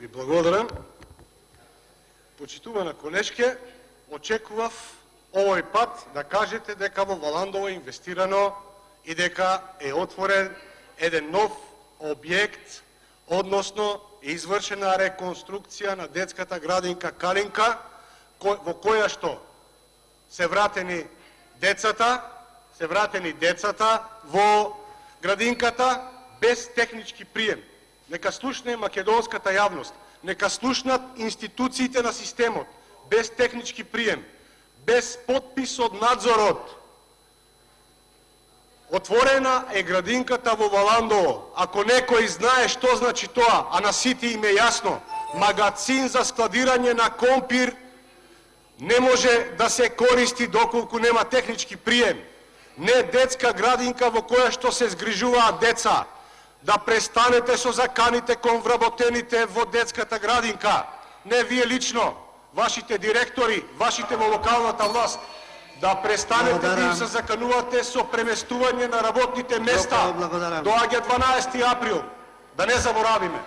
Ви благодарам. Почитувана колешке, очекував овој пат да кажете дека во Валандово е инвестирано и дека е отворен еден нов објект, односно е извршена реконструкција на детската градинка Калинка, во која што се вратени децата во градинката без технички прием. Нека слушне македонската јавност, нека слушнат институциите на системот, без технички прием, без подпис од надзорот. Отворена е градинката во Валандово. Ако некој знае што значи тоа, а на сите им е јасно, магазин за складирање на компир не може да се користи доколку нема технички прием. Не детска градинка во која што се згрижуваат деца. Да престанете со заканите кон вработените во детската градинка. Не вие лично, вашите директори, вашите во локалната власт. Да престанете да им се заканувате со преместување на работните места. Доаѓа 12 април. Да не заборавиме.